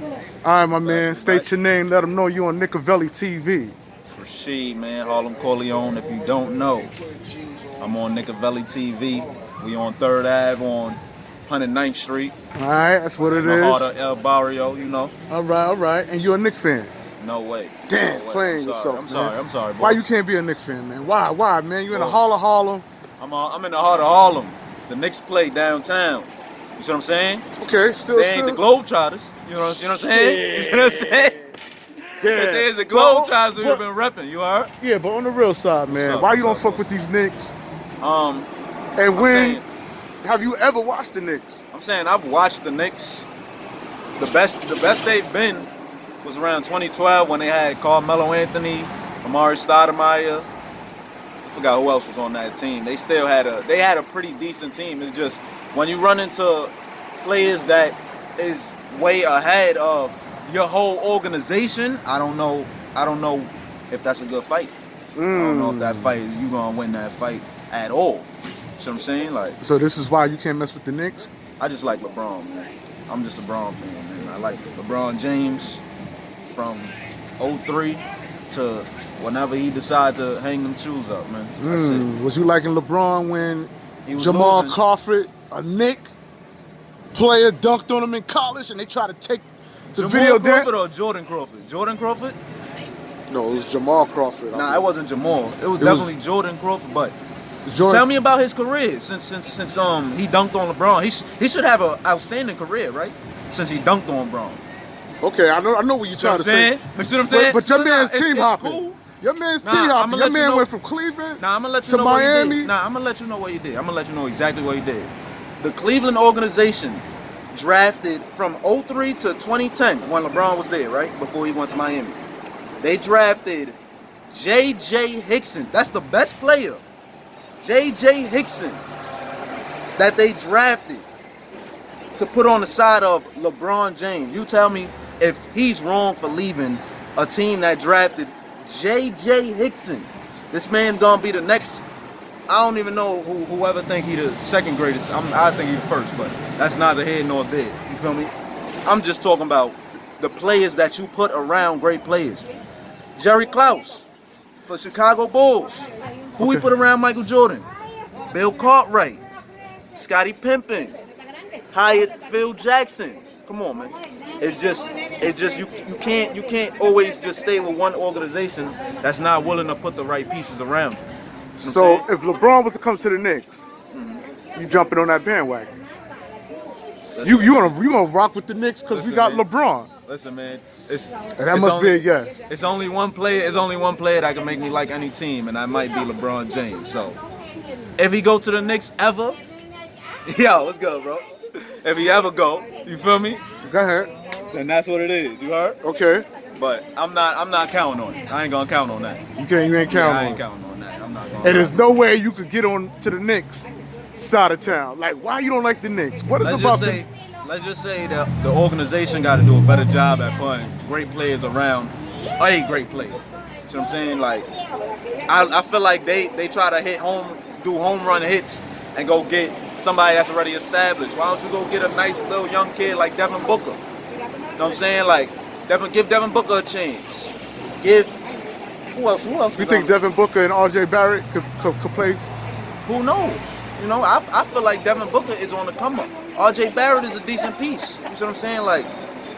All right, my man. State your name. Let them know you on Nickavelli TV. Rashid, man, Harlem Corleone. If you don't know, I'm on Nickavelli TV. We on 3rd Ave on 109th Street. All right, that's what it In the is. heart of El Barrio, you know. All right. And you're a Knicks fan. No way. Damn, No way. playing yourself, I'm sorry, boss. Why you can't be a Knicks fan, man? Why, man? You in the heart of Harlem? I'm in the heart of Harlem. The Knicks play downtown. You see what I'm saying? Okay, still. They ain't the Globetrotters. You know what I'm saying? Yeah. You see what I'm saying? Yeah. If there's the Globetrotters, we've been repping. You heard? Yeah, but on the real side, man, What's up, why you don't what's up, fuck with these Knicks? I'm And when saying- have you ever watched the Knicks? I'm saying I've watched the Knicks. The best they've been was around 2012 when they had Carmelo Anthony, Amari Stoudemire. I forgot who else was on that team. They still had a pretty decent team. It's just when you run into players that is way ahead of your whole organization, I don't know if that's a good fight. I don't know if that fight is you gonna win that fight at all. See what I'm saying? Like, So this is why you can't mess with the Knicks? I just like LeBron, man. I'm just a LeBron fan, man. I like LeBron James from 03 to whenever he decides to hang them shoes up, man. That's it. Was you liking LeBron when He was Jamal losing. Crawford, a Knick player, dunked on him in college and they tried to take the Jamal video Crawford down? or Jordan Crawford? Jordan Crawford? No, it was Jamal Crawford. Nah, it wasn't Jamal. It was definitely Jordan Crawford. But Jordan. tell me about his career since he dunked on LeBron. He should have an outstanding career, right? Since he dunked on LeBron. Okay, I know what you're trying to say. You see what I'm saying? But your No, man's it's team hopping. cool. Your man's Nah, team I'ma hopping. let Your you man know- went from Cleveland Nah, I'm gonna let you to know what he Miami. did. Nah, I'm gonna let you know what he did. I'm gonna let you know exactly what he did. The Cleveland organization drafted from 03 to 2010 when LeBron was there, right? Before he went to Miami. They drafted J.J. Hickson. That's the best player. J.J. Hickson that they drafted to put on the side of LeBron James. You tell me if he's wrong for leaving a team that drafted J.J. Hickson. This man gonna be the next. I don't even know whoever think he the second greatest. I think he the first, but that's neither here nor there. You feel me? I'm just talking about the players that you put around great players. Jerry Krause for Chicago Bulls. Who he put around Michael Jordan? Bill Cartwright, Scottie Pippen, Hyatt Phil Jackson. Come on, man. It's just you can't always just stay with one organization that's not willing to put the right pieces around you. So if LeBron was to come to the Knicks, you jumping on that bandwagon? You gonna rock with the Knicks because we got man. LeBron? Listen, man. And that must be a yes. It's only one player. It's only one player that can make me like any team, and that might be LeBron James. So, if he go to the Knicks ever, yo, let's go, bro. If he ever go, you feel me? Go ahead. Then that's what it is. You heard? Okay. But I'm not counting on it. I ain't gonna count on that. You ain't counting I on ain't it. counting on that. I'm not gonna. And there's no way you could get on to the Knicks side of town. Like, why you don't like the Knicks? What is about Let's just say that the organization got to do a better job at putting great players around a great player. See what I'm saying? Like, I feel like they try to do home run hits and go get somebody that's already established. Why don't you go get a nice little young kid like Devin Booker? You know what I'm saying? Like, give Devin Booker a chance. Who else? You think Devin Booker and R.J. Barrett could play? Who knows? You know, I feel like Devin Booker is on the come up. R.J. Barrett is a decent piece. You see what I'm saying? Like,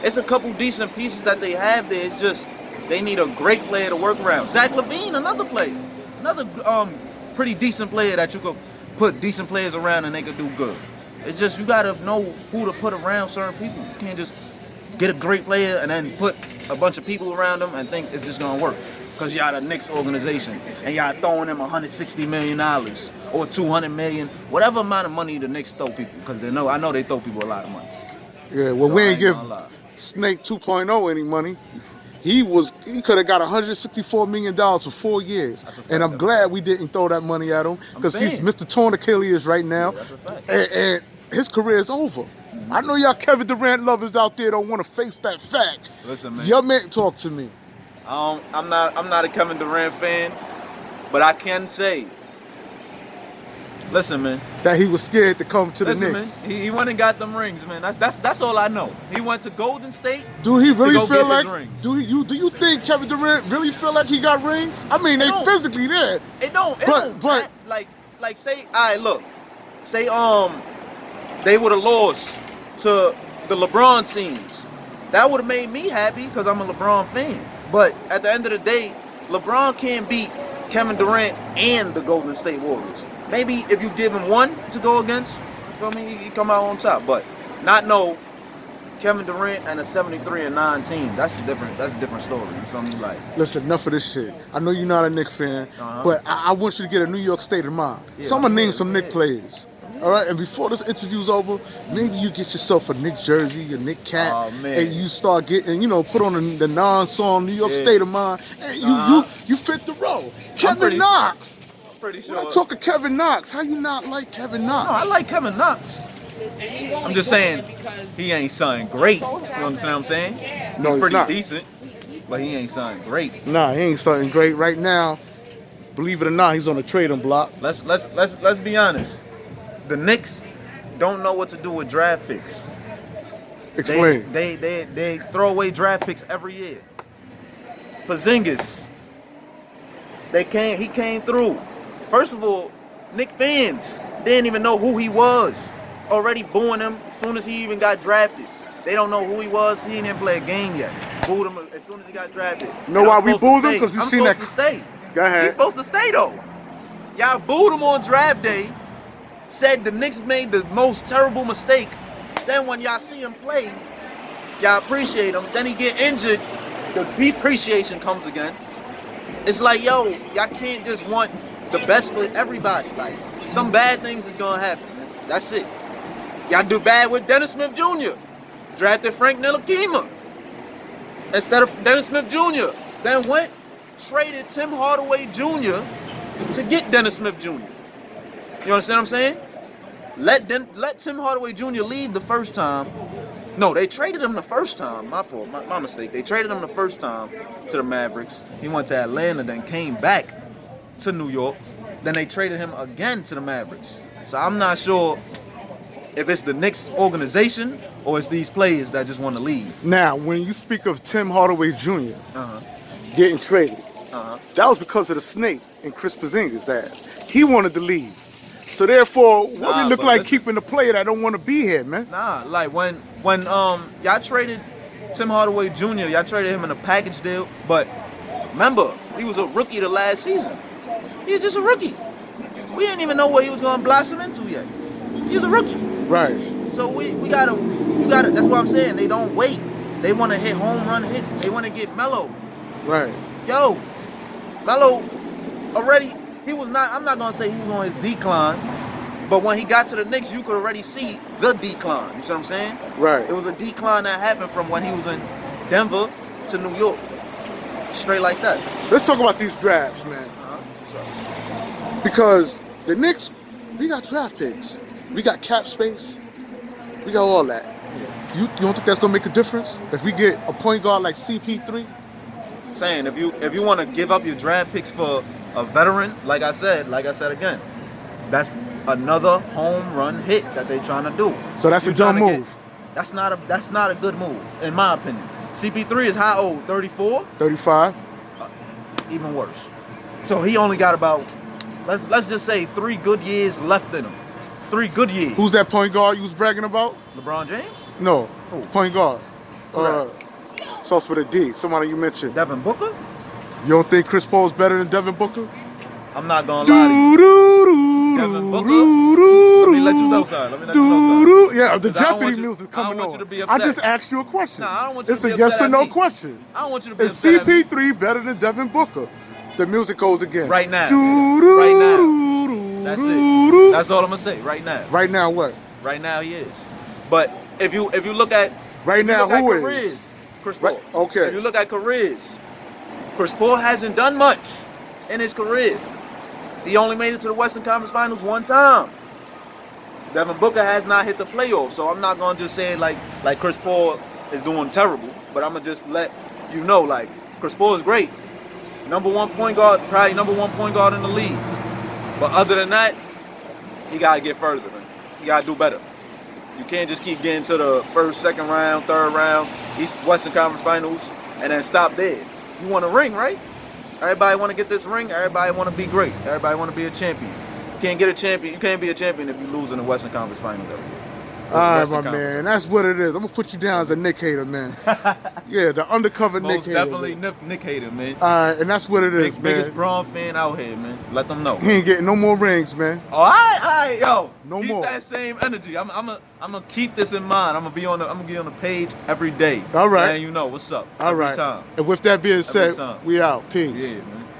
it's a couple decent pieces that they have there. It's just they need a great player to work around. Zach LaVine, another player, another pretty decent player that you could put decent players around and they could do good. It's just you gotta know who to put around certain people. You can't just get a great player and then put a bunch of people around them and think it's just gonna work. Because y'all the Knicks organization and y'all throwing them $160 million or $200 million, whatever amount of money the Knicks throw people, because I know they throw people a lot of money. Yeah, well, So we I ain't ain't give gonna lie. Snake 2.0 any money. He could have got $164 million for 4 years. And I'm glad we didn't throw that money at him because he's saying. Mr. Torn Achilles right now. Yeah, that's a fact. And his career is over. I know y'all Kevin Durant lovers out there don't want to face that fact. Listen, man. Your man, talk to me. I'm not a Kevin Durant fan, but I can say Listen, man. that he was scared to come to the Listen, Knicks. man. He went and got them rings, man. That's all I know. He went to Golden State. Do he really to go feel get like? his rings. Do you think Kevin Durant really feel like he got rings? I mean, they don't. physically there. It don't. But like say, all right, look, say they would have lost to the LeBron teams. That would have made me happy because I'm a LeBron fan. But at the end of the day, LeBron can't beat Kevin Durant and the Golden State Warriors. Maybe if you give him one to go against, you feel me, he come out on top. But not no Kevin Durant and a 73-9 team. That's a different story. You feel me? Like, listen, enough of this shit. I know you're not a Knicks fan, but I want you to get a New York state of mind. Yeah, So I'm gonna name some Knicks players. All right, and before this interview's over, maybe you get yourself a Knicks jersey, a Knicks cap, and you start getting, put on the non-song New York State of Mind, and you fit the role. Kevin Knox. I'm pretty sure. When I talk to Kevin Knox, how you not like Kevin Knox? No, I like Kevin Knox. I'm just saying he ain't something great. You understand what I'm saying? No, he's pretty not. decent, but he ain't something great. Nah, he ain't something great right now. Believe it or not, he's on the trading block. Let's be honest. The Knicks don't know what to do with draft picks. Explain. They throw away draft picks every year. Porzingis, he came through. First of all, Knicks fans didn't even know who he was. Already booing him as soon as he even got drafted. They don't know who he was. He didn't even play a game yet. Booed him as soon as he got drafted. You know why we booed him? Because we seen that. He's supposed to stay. Go ahead. He's supposed to stay though. Y'all booed him on draft day. Said the Knicks made the most terrible mistake. Then when y'all see him play, y'all appreciate him. Then he get injured. The depreciation comes again. It's like, yo, y'all can't just want the best for everybody. Like, some bad things is gonna happen. That's it. Y'all do bad with Dennis Smith Jr. Drafted Frank Ntilikina instead of Dennis Smith Jr. Then went, traded Tim Hardaway Jr. to get Dennis Smith Jr. You understand what I'm saying? Let Tim Hardaway Jr. leave the first time. No, they traded him the first time. My fault, my mistake. They traded him the first time to the Mavericks. He went to Atlanta, then came back to New York. Then they traded him again to the Mavericks. So I'm not sure if it's the Knicks organization or it's these players that just want to leave. Now, when you speak of Tim Hardaway Jr. Getting traded, that was because of the snake in Chris Porzingis' ass. He wanted to leave. So therefore, what we look like keeping the player that don't want to be here, man? Nah, like when y'all traded Tim Hardaway Jr., y'all traded him in a package deal, but remember, he was a rookie the last season. He was just a rookie. We didn't even know what he was gonna blossom into yet. He was a rookie. Right. So you gotta, that's what I'm saying. They don't wait. They wanna hit home run hits. They wanna get Melo. Right. Yo, Melo already, I'm not gonna say he was on his decline, but when he got to the Knicks, you could already see the decline. You see what I'm saying? Right. It was a decline that happened from when he was in Denver to New York. Straight like that. Let's talk about these drafts, man. Because the Knicks, we got draft picks. We got cap space. We got all that. You don't think that's gonna make a difference if we get a point guard like CP3? Saying if you want to give up your draft picks for a veteran, like I said again, that's another home run hit that they're trying to do. So that's a dumb move. That's not a good move, in my opinion. CP3 is how old? 34? 35. Even worse. So he only got about, let's just say 3 good years left in him. 3 good years. Who's that point guard you was bragging about? LeBron James? No. Who? Point guard. Starts with a D. Somebody you mentioned. Devin Booker? You don't think Chris Paul is better than Devin Booker? I'm not gonna lie to you. Devin Booker? Let me let you know something. Yeah, the Jeopardy music coming on. I just asked you a question. Nah, I don't want you it's to be a yes upset or no at me. question. I don't want you to be Is upset at me. CP3 better than Devin Booker? The music goes again. Right now. Right now. That's it. That's all I'm gonna say. Right now. Right now what? Right now he is. But if you look at right now who is? Careers, Chris Paul. Right, okay. If you look at careers, Chris Paul hasn't done much in his career. He only made it to the Western Conference Finals one time. Devin Booker has not hit the playoffs, so I'm not gonna just say like Chris Paul is doing terrible, but I'm gonna just let you know like Chris Paul is great. Number 1 point guard, probably number 1 point guard in the league. But other than that, he gotta get further, man. He gotta do better. You can't just keep getting to the first, second round, third round, East Western Conference Finals, and then stop there. You want a ring, right? Everybody want to get this ring. Everybody want to be great. Everybody want to be a champion. You can't get a champion. You can't be a champion if you lose in the Western Conference Finals every year. All right, my man. That's what it is. I'm gonna put you down as a Knick hater, man. Yeah, the undercover Knick hater. Definitely Knick hater, man. All right, and that's what it is, man. Biggest Braun fan out here, man. Let them know. He ain't getting no more rings, man. All right, yo. No keep more. That same energy. I'm gonna keep this in mind. I'm gonna be on the page every day. All right. Man, you know what's up. All every right. Time. And with that being said, time. we out. Peace. Yeah, man.